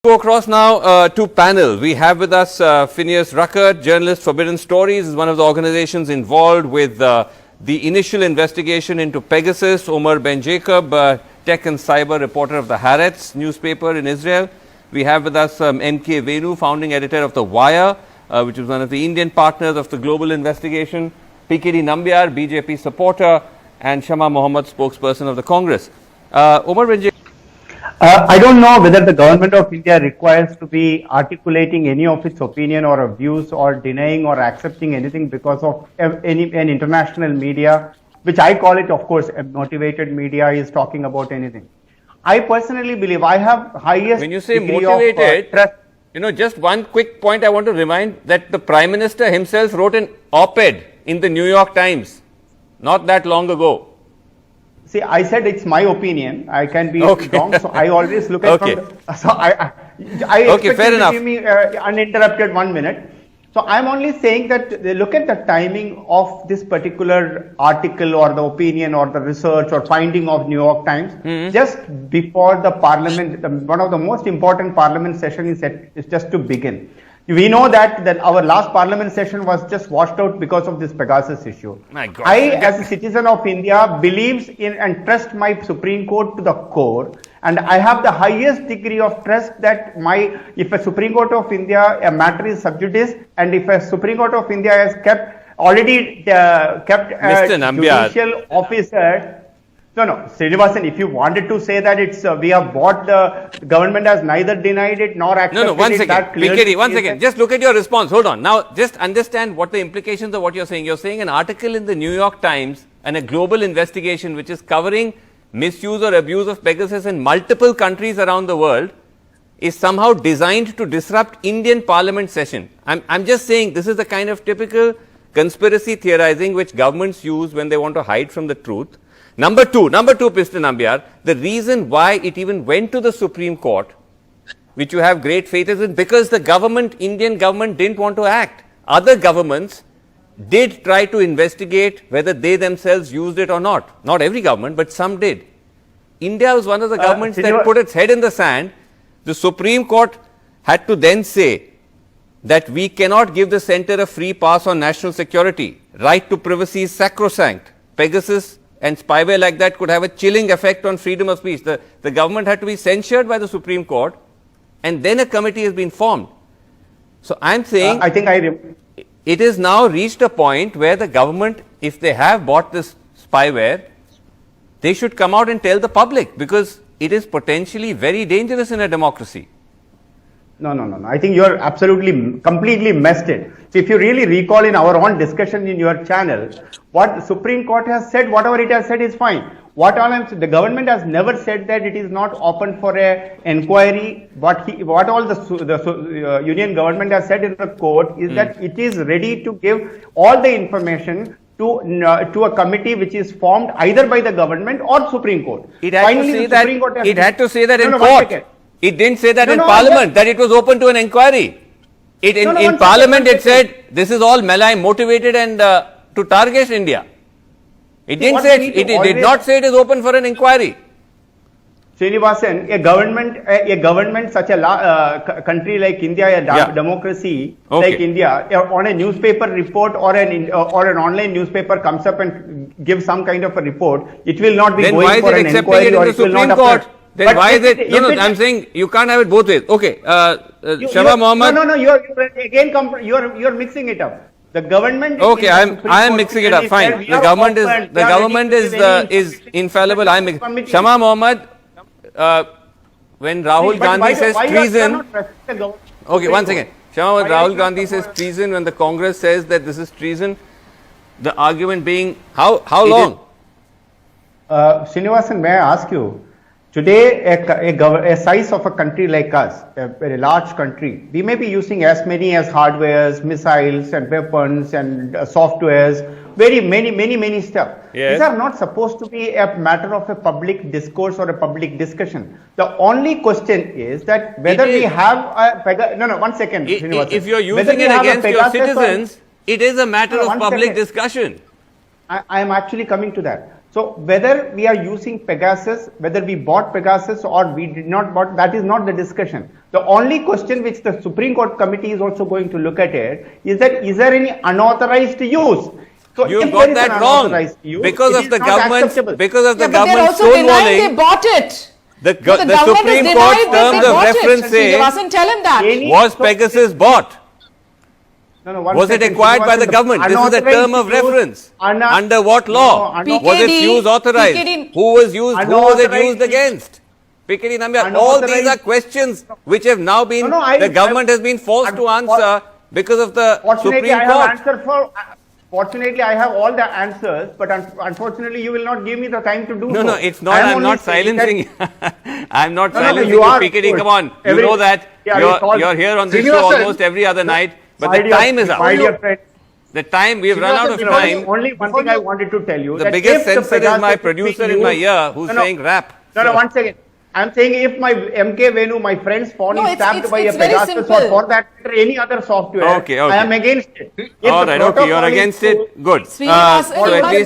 Go across now to panel. We have with us Phineas Ruckert, journalist, Forbidden Stories, is one of the organizations involved with the initial investigation into Pegasus. Omar Ben Jacob, tech and cyber reporter of the Haaretz newspaper in Israel. We have with us M.K. Venu, founding editor of The Wire, which is one of the Indian partners of the global investigation. PKD Nambiar, BJP supporter, and Shama Mohammed, spokesperson of the Congress. Omar Ben Jacob. I don't know whether the government of India requires to be articulating any of its opinion or views or denying or accepting anything because of an international media, which I call it, of course, a motivated media is talking about anything. I personally believe I have highest when you say degree motivated, of trust. You know, just one quick point I want to remind that the Prime Minister himself wrote an op-ed in the New York Times not that long ago. See, I said it's my opinion. I can be wrong, so I always look at so I expect fair you enough. to give me uninterrupted 1 minute. So I'm only saying that look at the timing of this particular article or the opinion or the research or finding of New York Times just before the Parliament. One of the most important Parliament session is just to begin. We know that our last Parliament session was just washed out because of this Pegasus issue. My God. I, as a citizen of India, believes in and trust my Supreme Court to the core, and I have the highest degree of trust that if a Supreme Court of India, a matter is sub judice, and if a Supreme Court of India has already kept a judicial officer. No, Srinivasan, if you wanted to say that it's we have bought the government has neither denied it nor accepted it. One second. PKD, one second. Just look at your response. Hold on. Now, just understand what the implications of what you're saying. You're saying an article in the New York Times and a global investigation which is covering misuse or abuse of Pegasus in multiple countries around the world is somehow designed to disrupt Indian Parliament session. I'm just saying this is the kind of typical conspiracy theorizing which governments use when they want to hide from the truth. Number two, Mr. Nambiar, the reason why it even went to the Supreme Court, which you have great faith in, because the Indian government didn't want to act. Other governments did try to investigate whether they themselves used it or not. Not every government, but some did. India was one of the governments that put its head in the sand. The Supreme Court had to then say that we cannot give the center a free pass on national security. Right to privacy is sacrosanct. Pegasus and spyware like that could have a chilling effect on freedom of speech. The government had to be censured by the Supreme Court, and then a committee has been formed. So I'm saying it is now reached a point where the government, if they have bought this spyware, they should come out and tell the public, because it is potentially very dangerous in a democracy. No. I think you're absolutely, completely messed it. So if you really recall in our own discussion in your channel, what the Supreme Court has said, whatever it has said is fine. The government has never said that it is not open for a inquiry. What all the union government has said in the court is that it is ready to give all the information to a committee which is formed either by the government or Supreme Court. It had to say that in court. It didn't say that in Parliament, that it was open to an inquiry. In Parliament, it said this is all malign, motivated and to target India. It didn't say it did not say it is open for an inquiry. Srinivasan, a government such a country like India, a democracy like India, on a newspaper report or an online newspaper comes up and gives some kind of a report, it will not be then going for an inquiry or it will not Court? Then why is it? No, I'm saying you can't have it both ways. Okay, Shama Mohammed. No. You're mixing it up. The government. Okay, I am mixing it up. Fine. The government is infallible. Shama Mohammed. When Rahul Gandhi says treason. Okay, one second. Shama, when Rahul Gandhi says treason, when the Congress says that this is treason, the argument being how long? Srinivasan, may I ask you? Today, a size of a country like us, a very large country, we may be using as many as hardwares, missiles and weapons and softwares, very many stuff. Yes. These are not supposed to be a matter of a public discourse or a public discussion. The only question is that whether we have a one second. If you're using it against your citizens, it is a matter of public discussion. I am actually coming to that. So whether we are using Pegasus, whether we bought Pegasus or we did not bought, that is not the discussion. The only question which the Supreme Court committee is also going to look at it is that is there any unauthorized use? So You if got there is that an wrong unauthorized use, because it of is the not government's acceptable. because of the Yeah, but they're government's also denying they stonewalling. bought it. The government Supreme has Court's denied that terms they of bought reference it. say They mustn't tell him that. Any- was so- Pegasus bought? No, one Was it second. acquired by was the in government? This is a unauthorized term of use, reference. una- Under what No, law? unauthorized- Was its use authorized? PKD Who was used? Who was it Unauthorized used use. against? PKD Nambiar. All these are Unauthorized- questions which have now been, No, no, the government has been forced to answer because of the Fortunately, Supreme I have Court. answer for. Fortunately, I have all the answers, but unfortunately, you will not give me the time to do No, so. no, it's not. I am I'm only not saying silencing. I'm not No, no, no, silencing you you, are, PKD. of Come on, course. you know that Yeah, it's all- you're here on this show Srinivasan, almost every other night. But My the dear- time is up. My dear friend, The time we've run out of Srinivasan, time. only one thing I wanted to tell you. The that biggest if the censor is Pegasus my is being producer in my used- ear who's saying rap. No, no, So- one second. I'm saying if my MK Venu, my friend's phone No, is it's- tapped by a it's very Pegasus or simple. for that matter any other software, Okay, okay. I am against it. If All the right, okay, you're protocol is against to- it. Good. Srinivasan, So you at must- least